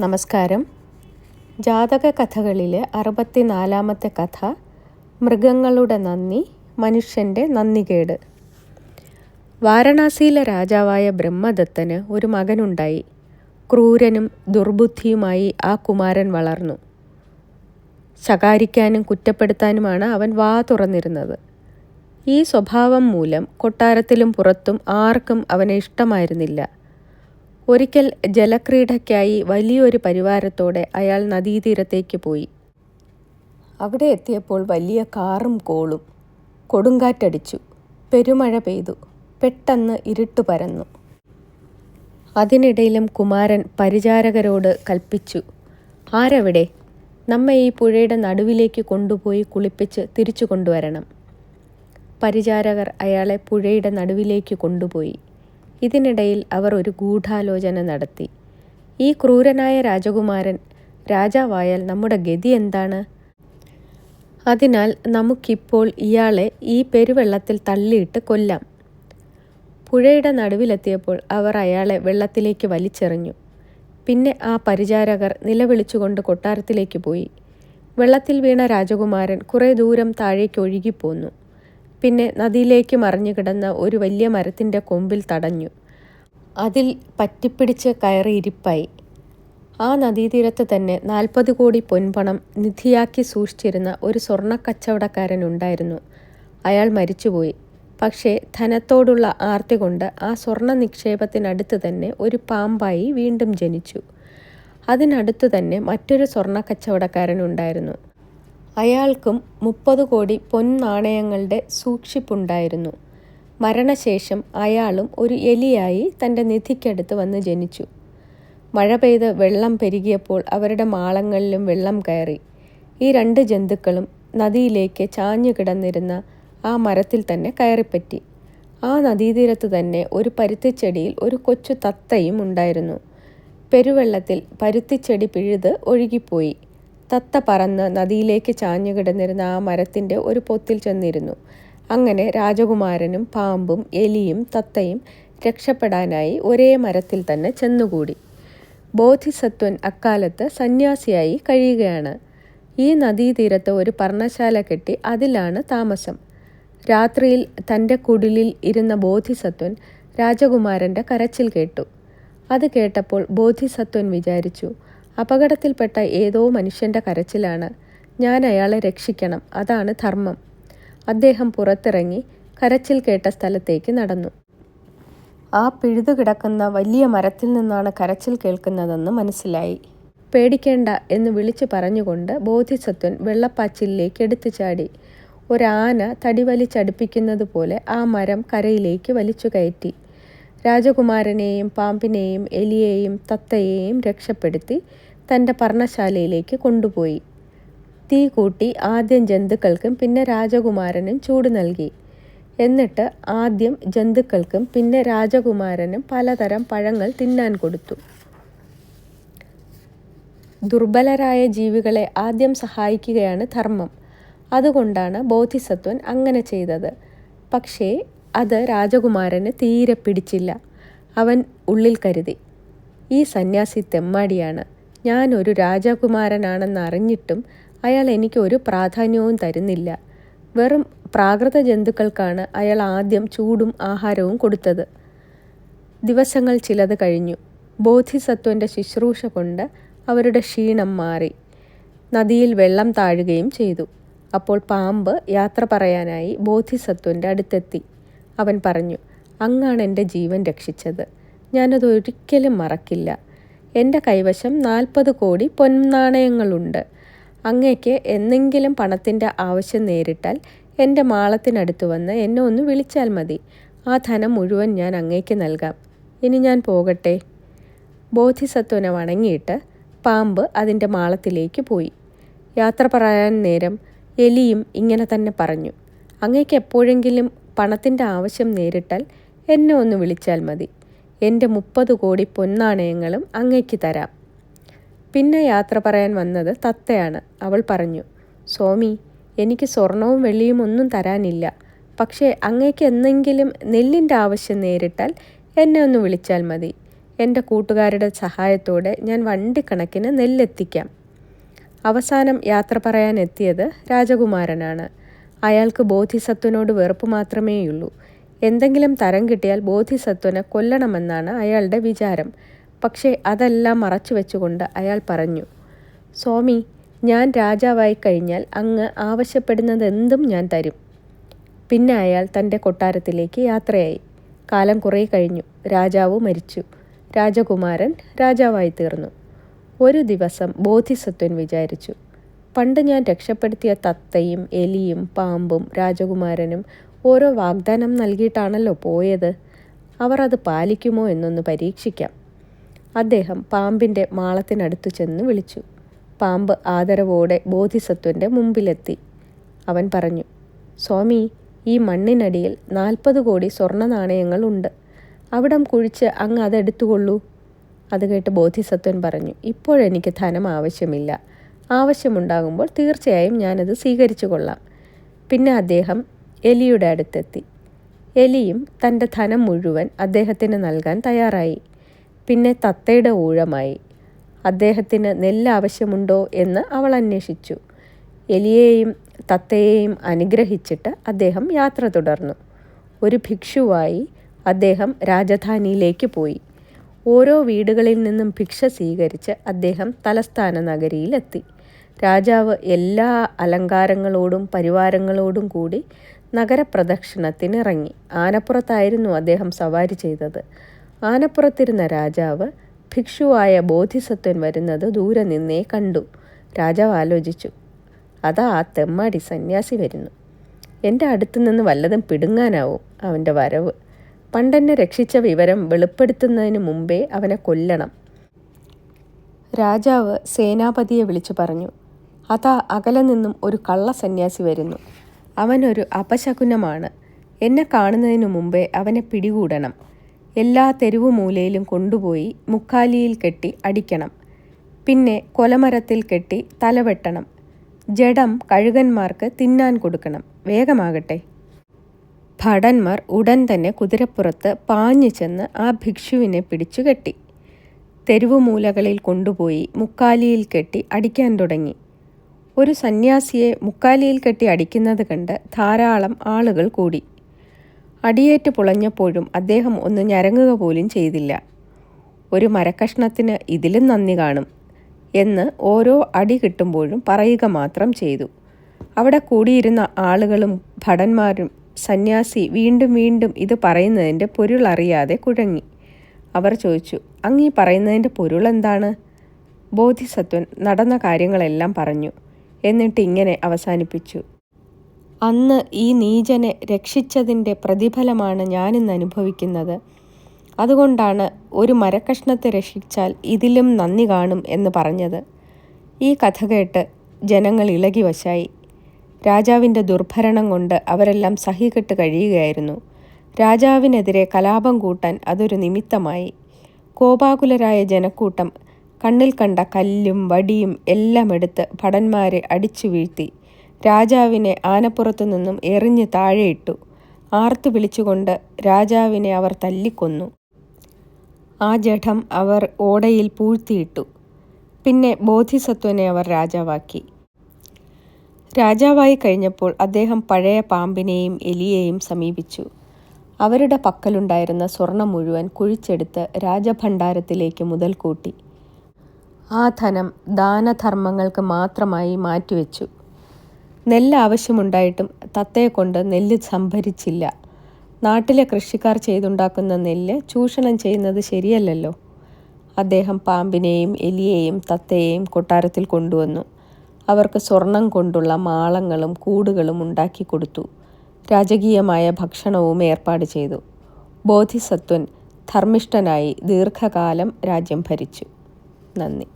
നമസ്കാരം. ജാതക കഥകളിലെ 64-ാമത്തെ കഥ മൃഗങ്ങളുടെ നന്ദി, മനുഷ്യൻ്റെ നന്ദികേട്. വാരണാസിയിലെ രാജാവായ ബ്രഹ്മദത്തന് ഒരു മകനുണ്ടായി. ക്രൂരനും ദുർബുദ്ധിയുമായി ആ കുമാരൻ വളർന്നു. ശകാരിക്കാനും കുറ്റപ്പെടുത്താനുമാണ് അവൻ വാ തുറന്നിരുന്നത്. ഈ സ്വഭാവം മൂലം കൊട്ടാരത്തിലും പുറത്തും ആർക്കും അവനെ ഇഷ്ടമായിരുന്നില്ല. ഒരിക്കൽ ജലക്രീഡയ്ക്കായി വലിയൊരു പരിവാരത്തോടെ അയാൾ നദീതീരത്തേക്ക് പോയി. അവിടെ എത്തിയപ്പോൾ വലിയ കാറും കോളും. കൊടുങ്കാറ്റടിച്ചു, പെരുമഴ പെയ്തു, പെട്ടെന്ന് ഇരുട്ട് പരന്നു. അതിനിടയിലും കുമാരൻ പരിചാരകരോട് കൽപ്പിച്ചു, "ആരവിടെ? നമ്മെ ഈ പുഴയുടെ നടുവിലേക്ക് കൊണ്ടുപോയി കുളിപ്പിച്ച് തിരിച്ചു കൊണ്ടുവരണം." പരിചാരകർ അയാളെ പുഴയുടെ നടുവിലേക്ക് കൊണ്ടുപോയി. ഇതിനിടയിൽ അവർ ഒരു ഗൂഢാലോചന നടത്തി. ഈ ക്രൂരനായ രാജകുമാരൻ രാജാവായാൽ നമ്മുടെ ഗതി എന്താണ്? അതിനാൽ നമുക്കിപ്പോൾ ഇയാളെ ഈ പെരുവെള്ളത്തിൽ തള്ളിയിട്ട് കൊല്ലാം. പുഴയുടെ നടുവിലെത്തിയപ്പോൾ അവർ അയാളെ വെള്ളത്തിലേക്ക് വലിച്ചെറിഞ്ഞു. പിന്നെ ആ പരിചാരകർ നിലവിളിച്ചുകൊണ്ട് കൊട്ടാരത്തിലേക്ക് പോയി. വെള്ളത്തിൽ വീണ രാജകുമാരൻ കുറേ ദൂരം താഴേക്ക് ഒഴുകിപ്പോന്നു. പിന്നെ നദിയിലേക്ക് മറിഞ്ഞു കിടന്ന ഒരു വലിയ മരത്തിൻ്റെ കൊമ്പിൽ തടഞ്ഞു. അതിൽ പറ്റിപ്പിടിച്ച് കയറി ഇരിപ്പായി. ആ നദീതീരത്ത് തന്നെ 40 കോടി പൊൻപണം നിധിയാക്കി സൂക്ഷിച്ചിരുന്ന ഒരു സ്വർണ്ണക്കച്ചവടക്കാരനുണ്ടായിരുന്നു. അയാൾ മരിച്ചുപോയി. പക്ഷേ ധനത്തോടുള്ള ആർത്തി കൊണ്ട് ആ സ്വർണ്ണ നിക്ഷേപത്തിനടുത്ത് തന്നെ ഒരു പാമ്പായി വീണ്ടും ജനിച്ചു. അതിനടുത്തു തന്നെ മറ്റൊരു സ്വർണ്ണക്കച്ചവടക്കാരനുണ്ടായിരുന്നു. അയാൾക്കും 30 കോടി പൊൻനാണയങ്ങളുടെ സൂക്ഷിപ്പുണ്ടായിരുന്നു. മരണശേഷം അയാളും ഒരു എലിയായി തൻ്റെ നിധിക്കടുത്ത് വന്ന് ജനിച്ചു. മഴ പെയ്ത് വെള്ളം പെരുകിയപ്പോൾ അവരുടെ മാളങ്ങളിലും വെള്ളം കയറി. ഈ 2 ജന്തുക്കളും നദിയിലേക്ക് ചാഞ്ഞു കിടന്നിരുന്ന ആ മരത്തിൽ തന്നെ കയറിപ്പറ്റി. ആ നദീതീരത്ത് തന്നെ ഒരു പരുത്തിച്ചെടിയിൽ ഒരു കൊച്ചു തത്തയും ഉണ്ടായിരുന്നു. പെരുവെള്ളത്തിൽ പരുത്തിച്ചെടി പിഴുത് ഒഴുകിപ്പോയി. തത്ത പറന്ന് നദിയിലേക്ക് ചാഞ്ഞു കിടന്നിരുന്ന ആ മരത്തിൻ്റെ ഒരു പൊത്തിൽ ചെന്നിരുന്നു. അങ്ങനെ രാജകുമാരനും പാമ്പും എലിയും തത്തയും രക്ഷപ്പെടാനായി ഒരേ മരത്തിൽ തന്നെ ചെന്നുകൂടി. ബോധിസത്വൻ അക്കാലത്ത് സന്യാസിയായി കഴിയുകയാണ്. ഈ നദീതീരത്ത് ഒരു പർണശാല കെട്ടി അതിലാണ് താമസം. രാത്രിയിൽ തൻ്റെ കുടിലിൽ ഇരുന്ന ബോധിസത്വൻ രാജകുമാരൻ്റെ കരച്ചിൽ കേട്ടു. അത് കേട്ടപ്പോൾ ബോധിസത്വൻ വിചാരിച്ചു, അപകടത്തിൽപ്പെട്ട ഏതോ മനുഷ്യൻ്റെ കരച്ചിലാണ്. ഞാൻ അയാളെ രക്ഷിക്കണം, അതാണ് ധർമ്മം. അദ്ദേഹം പുറത്തിറങ്ങി കരച്ചിൽ കേട്ട സ്ഥലത്തേക്ക് നടന്നു. ആ പിഴുതുകിടക്കുന്ന വലിയ മരത്തിൽ നിന്നാണ് കരച്ചിൽ കേൾക്കുന്നതെന്ന് മനസ്സിലായി. പേടിക്കേണ്ട എന്ന് വിളിച്ചു പറഞ്ഞുകൊണ്ട് ബോധിസത്വൻ വെള്ളപ്പാച്ചിലേക്ക് എടുത്തു ചാടി. ഒരാന തടി വലിച്ചടുപ്പിക്കുന്നത് പോലെ ആ മരം കരയിലേക്ക് വലിച്ചു കയറ്റി. രാജകുമാരനെയും പാമ്പിനെയും എലിയെയും തത്തയെയും രക്ഷപ്പെടുത്തി തൻ്റെ പർണശാലയിലേക്ക് കൊണ്ടുപോയി. തീ കൂട്ടി ആദ്യം ജന്തുക്കൾക്കും പിന്നെ രാജകുമാരനും ചൂട് നൽകി. എന്നിട്ട് ആദ്യം ജന്തുക്കൾക്കും പിന്നെ രാജകുമാരനും പലതരം പഴങ്ങൾ തിന്നാൻ കൊടുത്തു. ദുർബലരായ ജീവികളെ ആദ്യം സഹായിക്കുകയാണ് ധർമ്മം. അതുകൊണ്ടാണ് ബോധിസത്വൻ അങ്ങനെ ചെയ്തത്. പക്ഷേ അത് രാജകുമാരന് തീരെ പിടിച്ചില്ല. അവൻ ഉള്ളിൽ കരുതി, ഈ സന്യാസി തെമ്മാടിയാണ്. ഞാനൊരു രാജകുമാരനാണെന്ന് അറിഞ്ഞിട്ടും അയാൾ എനിക്ക് ഒരു പ്രാധാന്യവും തരുന്നില്ല. വെറും പ്രാകൃത ജന്തുക്കൾക്കാണ് അയാൾ ആദ്യം ചൂടും ആഹാരവും കൊടുത്തത്. ദിവസങ്ങൾ ചിലത് കഴിഞ്ഞു. ബോധിസത്വൻ്റെ ശുശ്രൂഷ കൊണ്ട് അവരുടെ ക്ഷീണം മാറി. നദിയിൽ വെള്ളം താഴുകയും ചെയ്തു. അപ്പോൾ പാമ്പ് യാത്ര പറയാനായി ബോധിസത്വൻ്റെ അടുത്തെത്തി. അവൻ പറഞ്ഞു, അങ്ങാണ് എൻ്റെ ജീവൻ രക്ഷിച്ചത്. ഞാനതൊരിക്കലും മറക്കില്ല. എൻ്റെ കൈവശം 40 കോടി പൊൻനാണയങ്ങളുണ്ട്. അങ്ങേക്ക് എന്നെങ്കിലും പണത്തിൻ്റെ ആവശ്യം നേരിട്ടാൽ എൻ്റെ മാളത്തിനടുത്ത് വന്ന് എന്നെ ഒന്ന് വിളിച്ചാൽ മതി. ആ ധനം മുഴുവൻ ഞാൻ അങ്ങേക്ക് നൽകാം. ഇനി ഞാൻ പോകട്ടെ. ബോധിസത്വനെ വണങ്ങിയിട്ട് പാമ്പ് അതിൻ്റെ മാളത്തിലേക്ക് പോയി. യാത്ര പറയാൻ നേരം എലിയും ഇങ്ങനെ തന്നെ പറഞ്ഞു, അങ്ങേക്ക് എപ്പോഴെങ്കിലും പണത്തിൻ്റെ ആവശ്യം നേരിട്ടാൽ എന്നെ ഒന്ന് വിളിച്ചാൽ മതി. എൻ്റെ 30 കോടി പൊൻനാണയങ്ങളും അങ്ങേക്ക് തരാം. പിന്നെ യാത്ര പറയാൻ വന്നത് തത്തയാണ്. അവൾ പറഞ്ഞു, സ്വാമി, എനിക്ക് സ്വർണവും വെള്ളിയും ഒന്നും തരാനില്ല. പക്ഷേ അങ്ങേക്ക് എന്നെങ്കിലും നെല്ലിൻ്റെ ആവശ്യം നേരിട്ടാൽ എന്നെ ഒന്ന് വിളിച്ചാൽ മതി. എൻ്റെ കൂട്ടുകാരുടെ സഹായത്തോടെ ഞാൻ വണ്ടിക്കണക്കിന് നെല്ലെത്തിക്കാം. അവസാനം യാത്ര പറയാൻ എത്തിയത് രാജകുമാരനാണ്. അയാൾക്ക് ബോധിസത്വനോട് വെറുപ്പ് മാത്രമേയുള്ളൂ. എന്തെങ്കിലും തരം കിട്ടിയാൽ ബോധിസത്വനെ കൊല്ലണമെന്നാണ് അയാളുടെ വിചാരം. പക്ഷേ അതെല്ലാം മറച്ചു വെച്ചുകൊണ്ട് അയാൾ പറഞ്ഞു, സ്വാമി, ഞാൻ രാജാവായി കഴിഞ്ഞാൽ അങ്ങ് ആവശ്യപ്പെടുന്നതെന്തും ഞാൻ തരും. പിന്നെ അയാൾ തൻ്റെ കൊട്ടാരത്തിലേക്ക് യാത്രയായി. കാലം കുറേ കഴിഞ്ഞു. രാജാവ് മരിച്ചു. രാജകുമാരൻ രാജാവായി തീർന്നു. ഒരു ദിവസം ബോധിസത്വൻ വിചാരിച്ചു, പണ്ട് ഞാൻ രക്ഷപ്പെടുത്തിയ തത്തയും എലിയും പാമ്പും രാജകുമാരനും ഓരോ വാഗ്ദാനം നൽകിയിട്ടാണല്ലോ പോയത്. അവർ അത് പാലിക്കുമോ എന്നൊന്ന് പരീക്ഷിക്കാം. അദ്ദേഹം പാമ്പിൻ്റെ മാളത്തിനടുത്തു ചെന്ന് വിളിച്ചു. പാമ്പ് ആദരവോടെ ബോധിസത്വൻ്റെ മുമ്പിലെത്തി. അവൻ പറഞ്ഞു, സ്വാമി, ഈ മണ്ണിനടിയിൽ 40 കോടി സ്വർണ്ണ നാണയങ്ങൾ ഉണ്ട്. അവിടം കുഴിച്ച് അങ്ങ് അതെടുത്തുകൊള്ളൂ. അത് കേട്ട് ബോധിസത്വൻ പറഞ്ഞു, ഇപ്പോഴെനിക്ക് ധനം ആവശ്യമില്ല. ആവശ്യമുണ്ടാകുമ്പോൾ തീർച്ചയായും ഞാനത് സ്വീകരിച്ചു കൊള്ളാം. പിന്നെ അദ്ദേഹം എലിയുടെ അടുത്തെത്തി. എലിയും തൻ്റെ ധനം മുഴുവൻ അദ്ദേഹത്തിന് നൽകാൻ തയ്യാറായി. പിന്നെ തത്തയുടെ ഊഴമായി. അദ്ദേഹത്തിന് നെല്ല് ആവശ്യമുണ്ടോ എന്ന് അവൾ അന്വേഷിച്ചു. എലിയെയും തത്തയെയും അനുഗ്രഹിച്ചിട്ട് അദ്ദേഹം യാത്ര തുടർന്നു. ഒരു ഭിക്ഷുവായി അദ്ദേഹം രാജധാനിയിലേക്ക് പോയി. ഓരോ വീടുകളിൽ നിന്നും ഭിക്ഷ സ്വീകരിച്ച് അദ്ദേഹം തലസ്ഥാന നഗരിയിലെത്തി. രാജാവ് എല്ലാ അലങ്കാരങ്ങളോടും പരിവാരങ്ങളോടും കൂടി നഗരപ്രദക്ഷിണത്തിനിറങ്ങി. ആനപ്പുറത്തായിരുന്നു അദ്ദേഹം സവാരി ചെയ്തത്. ആനപ്പുറത്തിരുന്ന രാജാവ് ഭിക്ഷുവായ ബോധിസത്വൻ വരുന്നത് ദൂരെ നിന്നേ കണ്ടു. രാജാവ് ആലോചിച്ചു, അതാ ആ തെമ്മാടി സന്യാസി വരുന്നു. എൻ്റെ അടുത്തു നിന്ന് വല്ലതും പിടുങ്ങാനാവും അവൻ്റെ വരവ്. പണ്ടെന്നെ രക്ഷിച്ച വിവരം വെളിപ്പെടുത്തുന്നതിന് മുമ്പേ അവനെ കൊല്ലണം. രാജാവ് സേനാപതിയെ വിളിച്ചു പറഞ്ഞു, അതാ അകലെ നിന്നും ഒരു കള്ള സന്യാസി വരുന്നു. അവനൊരു അപശകുനമാണ്. എന്നെ കാണുന്നതിനു മുമ്പേ അവനെ പിടികൂടണം. എല്ലാ തെരുവുമൂലയിലും കൊണ്ടുപോയി മുക്കാലിയിൽ കെട്ടി അടിക്കണം. പിന്നെ കൊലമരത്തിൽ കെട്ടി തലവെട്ടണം. ജഡം കഴുകന്മാർക്ക് തിന്നാൻ കൊടുക്കണം. വേഗമാകട്ടെ. ഭടന്മാർ ഉടൻ തന്നെ കുതിരപ്പുറത്ത് പാഞ്ഞു ചെന്ന് ആ ഭിക്ഷുവിനെ പിടിച്ചു കെട്ടി തെരുവുമൂലകളിൽ കൊണ്ടുപോയി മുക്കാലിയിൽ കെട്ടി അടിക്കാൻ തുടങ്ങി. ഒരു സന്യാസിയെ മുക്കാലിയിൽ കെട്ടി അടിക്കുന്നത് കണ്ട് ധാരാളം ആളുകൾ കൂടി. അടിയേറ്റ് പുളഞ്ഞപ്പോഴും അദ്ദേഹം ഒന്ന് ഞരങ്ങുക പോലും ചെയ്തില്ല. ഒരു മരക്കഷ്ണത്തിന് ഇതിലും നന്ദി കാണും എന്ന് ഓരോ അടി കിട്ടുമ്പോഴും പറയുക മാത്രം ചെയ്തു. അവിടെ കൂടിയിരുന്ന ആളുകളും ഭടന്മാരും സന്യാസി വീണ്ടും വീണ്ടും ഇത് പറയുന്നതിൻ്റെ പൊരുളറിയാതെ കുഴങ്ങി. അവർ ചോദിച്ചു, അങ്ങീ പറയുന്നതിൻ്റെ പൊരുളെന്താണ്? ബോധിസത്വൻ നടന്ന കാര്യങ്ങളെല്ലാം പറഞ്ഞു. എന്നിട്ട് ഇങ്ങനെ അവസാനിപ്പിച്ചു, അന്ന് ഈ നീചനെ രക്ഷിച്ചതിൻ്റെ പ്രതിഫലമാണ് ഞാനിന്ന് അനുഭവിക്കുന്നത്. അതുകൊണ്ടാണ് ഒരു മരക്കഷ്ണത്തെ രക്ഷിച്ചാൽ ഇതിലും നന്ദി കാണും എന്ന് പറഞ്ഞത്. ഈ കഥ കേട്ട് ജനങ്ങൾ ഇളകി വശായി. രാജാവിൻ്റെ ദുർഭരണം കൊണ്ട് അവരെല്ലാം സഹികെട്ട് കഴിയുകയായിരുന്നു. രാജാവിനെതിരെ കലാപം കൂട്ടാൻ അതൊരു നിമിത്തമായി. കോപാകുലരായ ജനക്കൂട്ടം കണ്ണിൽ കണ്ട കല്ലും വടിയും എല്ലാം എടുത്ത് ഭടന്മാരെ അടിച്ചു വീഴ്ത്തി. രാജാവിനെ ആനപ്പുറത്തു നിന്നും എറിഞ്ഞ് താഴെയിട്ടു. ആർത്തു വിളിച്ചുകൊണ്ട് രാജാവിനെ അവർ തല്ലിക്കൊന്നു. ആ ജഡം അവർ ഓടയിൽ പൂഴ്ത്തിയിട്ടു. പിന്നെ ബോധിസത്വനെ അവർ രാജാവാക്കി. രാജാവായി കഴിഞ്ഞപ്പോൾ അദ്ദേഹം പഴയ പാമ്പിനെയും എലിയെയും സമീപിച്ചു. അവരുടെ പക്കലുണ്ടായിരുന്ന സ്വർണം മുഴുവൻ കുഴിച്ചെടുത്ത് രാജഭണ്ഡാരത്തിലേക്ക് മുതൽ കൂട്ടി. ആ ധനം ദാനധർമ്മങ്ങൾക്ക് മാത്രമായി മാറ്റിവെച്ചു. നെല്ല് ആവശ്യമുണ്ടായിട്ടും തത്തയെക്കൊണ്ട് നെല്ല് സംഭരിച്ചില്ല. നാട്ടിലെ കൃഷിക്കാർ ചെയ്തുണ്ടാക്കുന്ന നെല്ല് ചൂഷണം ചെയ്യുന്നത് ശരിയല്ലല്ലോ. അദ്ദേഹം പാമ്പിനെയും എലിയെയും തത്തയെയും കൊട്ടാരത്തിൽ കൊണ്ടുവന്നു. അവർക്ക് സ്വർണം കൊണ്ടുള്ള മാളങ്ങളും കൂടുകളും ഉണ്ടാക്കി കൊടുത്തു. രാജകീയമായ ഭക്ഷണവും ഏർപ്പാട് ചെയ്തു. ബോധിസത്വൻ ധർമ്മിഷ്ഠനായി ദീർഘകാലം രാജ്യം ഭരിച്ചു. നന്ദി.